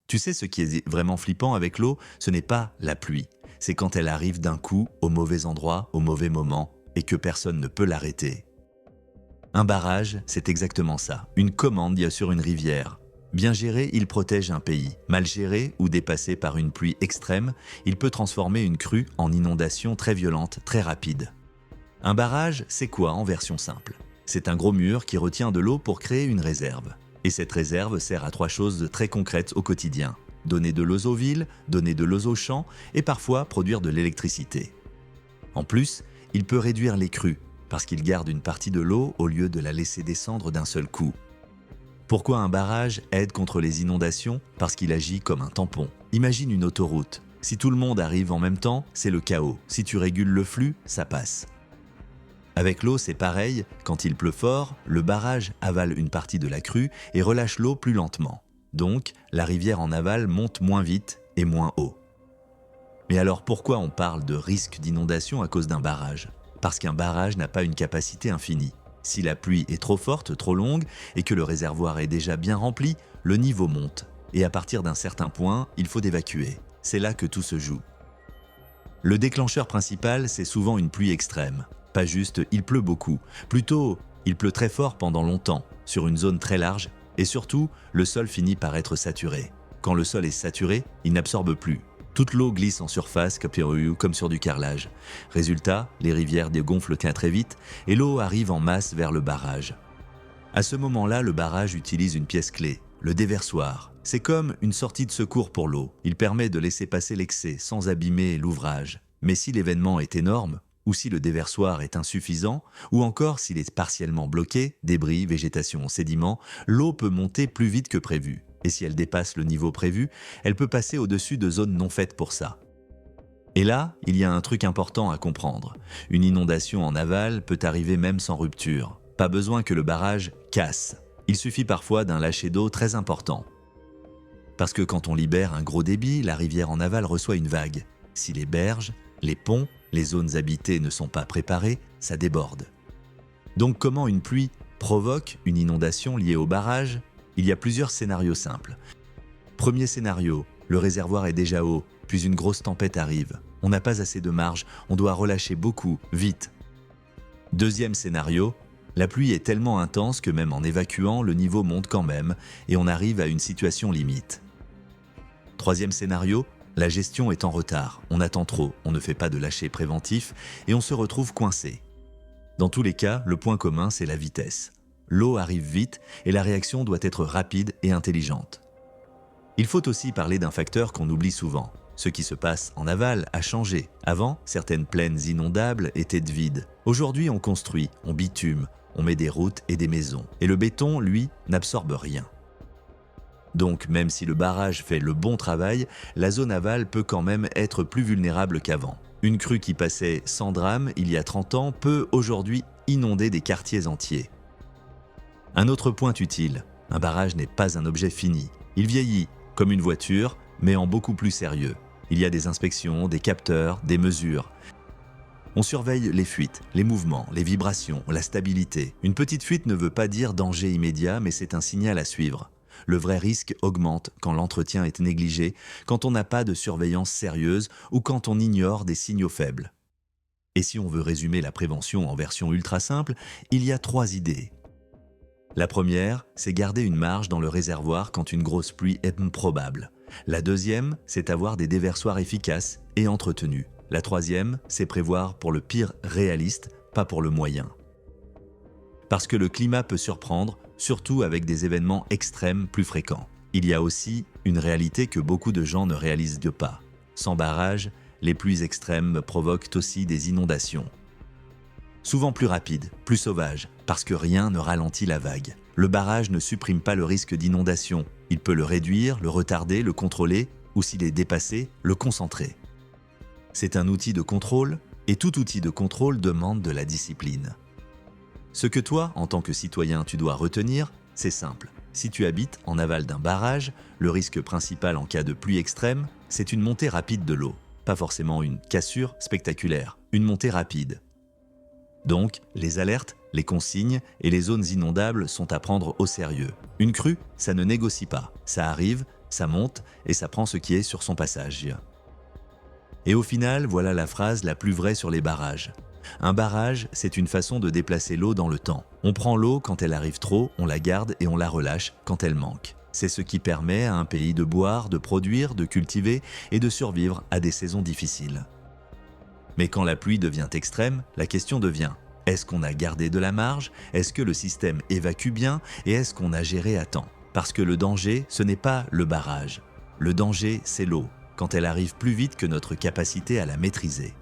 Tu sais, ce qui est vraiment flippant avec l'eau, ce n'est pas la pluie. C'est quand elle arrive d'un coup, au mauvais endroit, au mauvais moment, et que personne ne peut l'arrêter. Un barrage, c'est exactement ça. Une commande sur une rivière. Bien géré, il protège un pays. Mal géré ou dépassé par une pluie extrême, il peut transformer une crue en inondation très violente, très rapide. Un barrage, c'est quoi en version simple? C'est un gros mur qui retient de l'eau pour créer une réserve. Et cette réserve sert à trois choses de très concrètes au quotidien. Donner de l'eau aux villes, donner de l'eau aux champs et parfois produire de l'électricité. En plus, il peut réduire les crues, parce qu'il garde une partie de l'eau au lieu de la laisser descendre d'un seul coup. Pourquoi un barrage aide contre les inondations? Parce qu'il agit comme un tampon. Imagine une autoroute. Si tout le monde arrive en même temps, c'est le chaos. Si tu régules le flux, ça passe. Avec l'eau, c'est pareil. Quand il pleut fort, le barrage avale une partie de la crue et relâche l'eau plus lentement. Donc, la rivière en aval monte moins vite et moins haut. Mais alors pourquoi on parle de risque d'inondation à cause d'un barrage? Parce qu'un barrage n'a pas une capacité infinie. Si la pluie est trop forte, trop longue, et que le réservoir est déjà bien rempli, le niveau monte. Et à partir d'un certain point, il faut évacuer. C'est là que tout se joue. Le déclencheur principal, c'est souvent une pluie extrême. Pas juste il pleut beaucoup, plutôt il pleut très fort pendant longtemps, sur une zone très large, et surtout, le sol finit par être saturé. Quand le sol est saturé, il n'absorbe plus. Toute l'eau glisse en surface comme sur du carrelage. Résultat, les rivières dégonflent très vite et l'eau arrive en masse vers le barrage. À ce moment-là, le barrage utilise une pièce clé, le déversoir. C'est comme une sortie de secours pour l'eau. Il permet de laisser passer l'excès sans abîmer l'ouvrage. Mais si l'événement est énorme, ou si le déversoir est insuffisant, ou encore s'il est partiellement bloqué, débris, végétation, sédiments, l'eau peut monter plus vite que prévu. Et si elle dépasse le niveau prévu, elle peut passer au-dessus de zones non faites pour ça. Et là, il y a un truc important à comprendre. Une inondation en aval peut arriver même sans rupture. Pas besoin que le barrage casse. Il suffit parfois d'un lâcher d'eau très important. Parce que quand on libère un gros débit, la rivière en aval reçoit une vague. Si les berges, les ponts, les zones habitées ne sont pas préparées, ça déborde. Donc comment une pluie provoque une inondation liée au barrage? Il y a plusieurs scénarios simples. Premier scénario, le réservoir est déjà haut, puis une grosse tempête arrive. On n'a pas assez de marge, on doit relâcher beaucoup, vite. Deuxième scénario, la pluie est tellement intense que même en évacuant, le niveau monte quand même et on arrive à une situation limite. Troisième scénario, la gestion est en retard, on attend trop, on ne fait pas de lâcher préventif et on se retrouve coincé. Dans tous les cas, le point commun, c'est la vitesse. L'eau arrive vite et la réaction doit être rapide et intelligente. Il faut aussi parler d'un facteur qu'on oublie souvent. Ce qui se passe en aval a changé. Avant, certaines plaines inondables étaient vides. Aujourd'hui, on construit, on bitume, on met des routes et des maisons. Et le béton, lui, n'absorbe rien. Donc, même si le barrage fait le bon travail, la zone aval peut quand même être plus vulnérable qu'avant. Une crue qui passait sans drame il y a 30 ans peut aujourd'hui inonder des quartiers entiers. Un autre point utile, un barrage n'est pas un objet fini. Il vieillit, comme une voiture, mais en beaucoup plus sérieux. Il y a des inspections, des capteurs, des mesures. On surveille les fuites, les mouvements, les vibrations, la stabilité. Une petite fuite ne veut pas dire danger immédiat, mais c'est un signal à suivre. Le vrai risque augmente quand l'entretien est négligé, quand on n'a pas de surveillance sérieuse ou quand on ignore des signaux faibles. Et si on veut résumer la prévention en version ultra simple, il y a 3 idées. La première, c'est garder une marge dans le réservoir quand une grosse pluie est probable. La deuxième, c'est avoir des déversoirs efficaces et entretenus. La troisième, c'est prévoir pour le pire réaliste, pas pour le moyen. Parce que le climat peut surprendre, surtout avec des événements extrêmes plus fréquents. Il y a aussi une réalité que beaucoup de gens ne réalisent pas. Sans barrage, les pluies extrêmes provoquent aussi des inondations. Souvent plus rapides, plus sauvages, parce que rien ne ralentit la vague. Le barrage ne supprime pas le risque d'inondation. Il peut le réduire, le retarder, le contrôler, ou s'il est dépassé, le concentrer. C'est un outil de contrôle, et tout outil de contrôle demande de la discipline. Ce que toi, en tant que citoyen, tu dois retenir, c'est simple. Si tu habites en aval d'un barrage, le risque principal en cas de pluie extrême, c'est une montée rapide de l'eau. Pas forcément une cassure spectaculaire, une montée rapide. Donc, les alertes, les consignes et les zones inondables sont à prendre au sérieux. Une crue, ça ne négocie pas. Ça arrive, Ça monte et ça prend ce qui est sur son passage. Et au final, voilà la phrase la plus vraie sur les barrages. Un barrage, c'est une façon de déplacer l'eau dans le temps. On prend l'eau quand elle arrive trop, on la garde et on la relâche quand elle manque. C'est ce qui permet à un pays de boire, de produire, de cultiver et de survivre à des saisons difficiles. Mais quand la pluie devient extrême, la question devient: est-ce qu'on a gardé de la marge? Est-ce que le système évacue bien? Et est-ce qu'on a géré à temps? Parce que le danger, ce n'est pas le barrage. Le danger, c'est l'eau, quand elle arrive plus vite que notre capacité à la maîtriser.